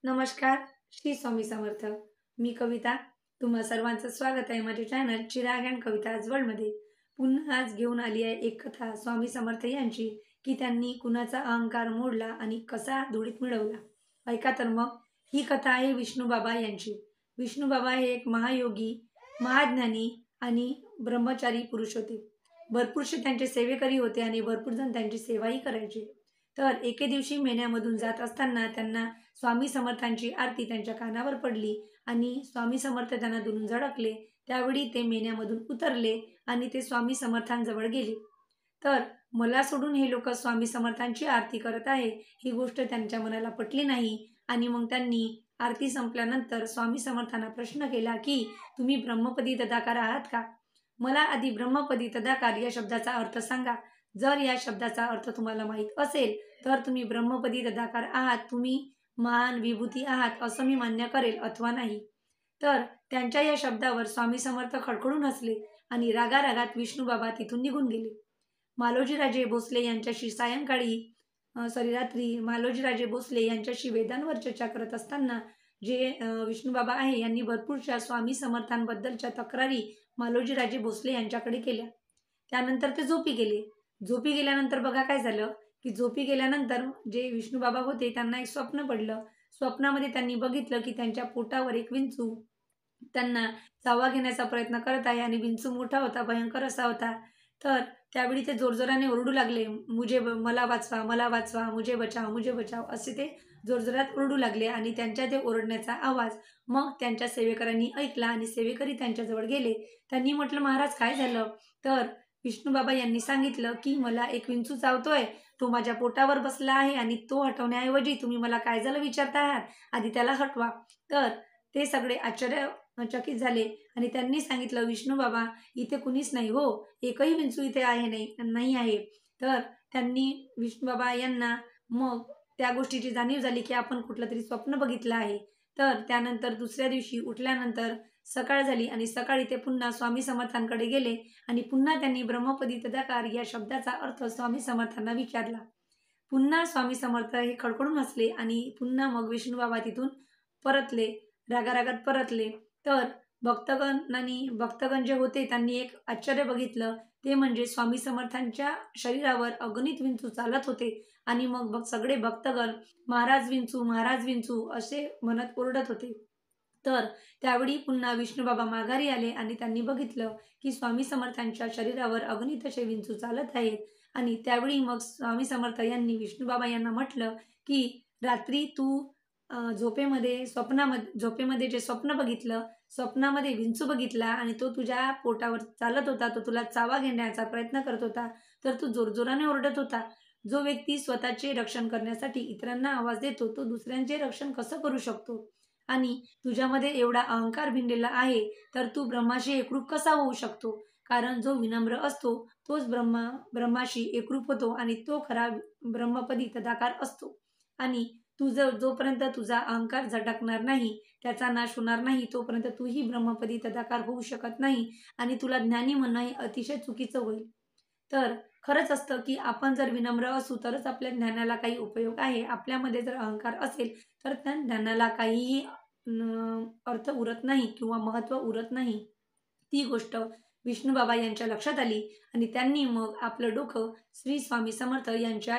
नमस्कार. श्री स्वामी समर्थ. मी कविता. तुम्हा सर्वांचं स्वागत आहे माझ्या चॅनल चिराग अँड कविताज वर्ल्डमध्ये. पुन्हा आज घेऊन आली आहे एक कथा स्वामी समर्थ यांची, की त्यांनी कुणाचा अहंकार मोडला आणि कसा धुळीत मिळवला. ऐका तर मग. ही कथा आहे विष्णू बाबा यांची. विष्णू बाबा हे एक महायोगी, महाज्ञानी आणि ब्रह्मचारी पुरुष होते. भरपूरसे त्यांचे सेवेकरी होते आणि भरपूर जण त्यांची सेवाही करायचे. तर एके दिवशी मेन्यामधून जात असताना त्यांना स्वामी समर्थांची आरती त्यांच्या कानावर पडली आणि स्वामी समर्थ त्यांना दुरून झळकले. त्यावेळी ते मेन्यामधून उतरले आणि ते स्वामी समर्थांजवळ गेले. तर मला सोडून हे लोक स्वामी समर्थांची आरती करत आहे, ही गोष्ट त्यांच्या मनाला पटली नाही. आणि मग त्यांनी आरती संपल्यानंतर स्वामी समर्थांना प्रश्न केला की तुम्ही ब्रह्मपदी तदाकार आहात का? मला आधी ब्रह्मपदी तदाकार या शब्दाचा अर्थ सांगा. जर या शब्दाचा अर्थ तुम्हाला माहीत असेल तर तुम्ही ब्रह्मपदी तदाकार आहात, तुम्ही महान विभूती आहात असं मी मान्य करेल, अथवा नाही. तर त्यांच्या या शब्दावर स्वामी समर्थ खडखडून हसले आणि रागारागात विष्णू बाबा तिथून निघून गेले. मालोजीराजे भोसले यांच्याशी रात्री मालोजीराजे भोसले यांच्याशी वेदांवर चर्चा करत असताना विष्णू बाबा आहे यांनी भरपूरशा स्वामी समर्थांबद्दलच्या तक्रारी मालोजीराजे भोसले यांच्याकडे केल्या. त्यानंतर ते झोपी गेले. झोपी गेल्यानंतर बघा काय झालं, की झोपी गेल्यानंतर जे विष्णू बाबा होते त्यांना एक स्वप्न पडलं. स्वप्नामध्ये त्यांनी बघितलं की त्यांच्या पोटावर एक विंचू त्यांना चावा घेण्याचा प्रयत्न करत आहे आणि विंचू मोठा होता, भयंकर असा होता. तर त्यावेळी ते जोरजोराने ओरडू लागले, मला वाचवा, मला वाचवा, मुझे बचाव, मुझे बचाव असे ते जोरजोरात ओरडू लागले. आणि त्यांच्या ते ओरडण्याचा आवाज मग त्यांच्या सेवेकरांनी ऐकला आणि सेवेकरी त्यांच्याजवळ गेले. त्यांनी म्हटलं, महाराज काय झालं? तर विष्णू बाबा यांनी सांगितलं की मला एक विंचू चावतोय, तो माझ्या पोटावर बसला आहे आणि तो हटवण्याऐवजी तुम्ही मला काय झालं विचारता आहात, आधी त्याला हटवा. तर ते सगळे आश्चर्यचकित झाले आणि त्यांनी सांगितलं, विष्णू बाबा इथे कुणीच नाही हो, एकही विंचू इथे नाही आहे. तर त्यांनी विष्णू बाबा यांना मग त्या गोष्टीची जाणीव झाली की आपण कुठलं तरी स्वप्न बघितलं आहे. तर त्यानंतर दुसऱ्या दिवशी उठल्यानंतर सकाळ झाली आणि सकाळी ते पुन्हा स्वामी समर्थांकडे गेले आणि पुन्हा त्यांनी ब्रह्मपदी तदाकार या शब्दाचा अर्थ स्वामी समर्थांना विचारला. पुन्हा स्वामी समर्थ हे खडखडून हसले आणि पुन्हा मग विष्णू बाबा तिथून परतले, रागारागात परतले. तर भक्तगण जे होते त्यांनी एक आश्चर्य बघितलं, ते म्हणजे स्वामी समर्थांच्या शरीरावर अगणित विंचू चालत होते. आणि मग सगळे भक्तगण महाराज विंचू, महाराज विंचू असे म्हणत ओरडत होते. तर त्यावेळी पुन्हा विष्णू बाबा माघारी आले आणि त्यांनी बघितलं की स्वामी समर्थांच्या शरीरावर अगणित असे विंचू चालत आहेत. आणि त्यावेळी मग स्वामी समर्थ यांनी विष्णू बाबा यांना म्हटलं की रात्री तू झोपेमध्ये जे स्वप्न बघितलं, स्वप्नामध्ये विंचू बघितला आणि तो तुझ्या पोटावर चालत होता, तो तुला चावा घेण्याचा प्रयत्न करत होता, तर तू जोरजोराने ओरडत होता. जो व्यक्ती स्वतःचे रक्षण करण्यासाठी इतरांना आवाज देतो, तो दुसऱ्यांचे रक्षण कसं करू शकतो? आणि तुझ्यामध्ये एवढा अहंकार भिनलेला आहे, तर तू ब्रह्माशी एकरूप कसा होऊ शकतो? कारण जो विनम्र असतो तोच ब्रह्माशी एकरूप होतो आणि तो खरा ब्रह्मपदी तदाकार असतो. आणि जोपर्यंत तुझा अहंकार झटकणार नाही, त्याचा नाश होणार नाही, तोपर्यंत तूही ब्रह्मपदी तदाकार होऊ शकत नाही आणि तुला ज्ञानी म्हणणं हे अतिशय चुकीचं होईल. तर खरंच असतं की आपण जर विनम्र असू तरच आपल्या ज्ञानाला काही उपयोग आहे. आपल्यामध्ये जर अहंकार असेल तर त्या ज्ञानाला काहीही अर्थ उरत नाही किंवा महत्त्व उरत नाही. ती गोष्ट विष्णू बाबा यांच्या लक्षात आली आणि त्यांनी मग आपलं डोकं श्री स्वामी समर्थ यांच्या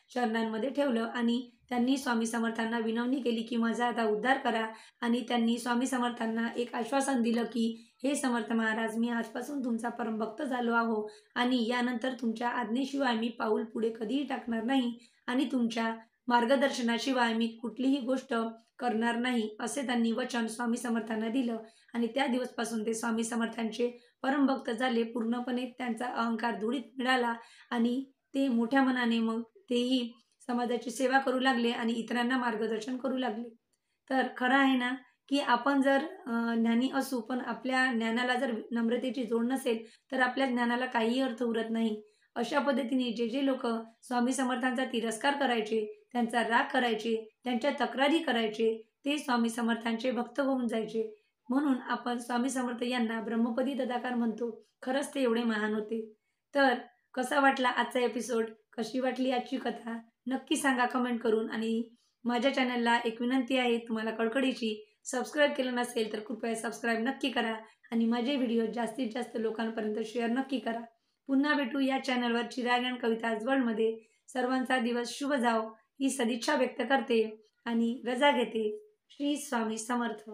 चरणांमध्ये ठेवलं आणि त्यांनी स्वामी समर्थांना विनवणी केली की माझा आता उद्धार करा. आणि त्यांनी स्वामी समर्थांना एक आश्वासन दिलं की हे समर्थ महाराज, मी आजपासून तुमचा परमभक्त झालो आहो आणि यानंतर तुमच्या आज्ञेशिवाय मी पाऊल पुढे कधीही टाकणार नाही आणि तुमच्या मार्गदर्शनाशिवाय मी कुठलीही गोष्ट करणार नाही, असे त्यांनी वचन स्वामी समर्थांना दिलं. आणि त्या दिवसपासून ते स्वामी समर्थांचे परमभक्त झाले. पूर्णपणे त्यांचा अहंकार धुळीत मिळाला आणि ते मोठ्या मनाने मग तेही समाजाची सेवा करू लागले आणि इतरांना मार्गदर्शन करू लागले. तर खरं आहे ना की आपण जर ज्ञानी असू पण आपल्या ज्ञानाला जर नम्रतेची जोड नसेल तर आपल्या ज्ञानाला काहीही अर्थ उरत नाही. अशा पद्धतीने जे लोक स्वामी समर्थांचा तिरस्कार करायचे, त्यांचा राग करायचे, त्यांच्या तक्रारी करायचे, ते स्वामी समर्थांचे भक्त होऊन जायचे. म्हणून आपण स्वामी समर्थ यांना ब्रह्मपदी तदाकार म्हणतो. खरंच ते एवढे महान होते. तर कसा वाटला आजचा एपिसोड? कशी वाटली आजची कथा? नक्की सांगा कमेंट करून. आणि माझ्या चॅनलला एक विनंती आहे तुम्हाला कळकळीची, सबस्क्राईब केलं नसेल तर कृपया सबस्क्राईब नक्की करा आणि माझे व्हिडिओ जास्तीत जास्त लोकांपर्यंत शेअर नक्की करा. पुन्हा भेटू या चॅनलवर चिराग अँड कविताज वर्ल्डमध्ये. सर्वांचा दिवस शुभ जाओ ही सदिच्छा व्यक्त करते आणि रजा घेते. श्री स्वामी समर्थ.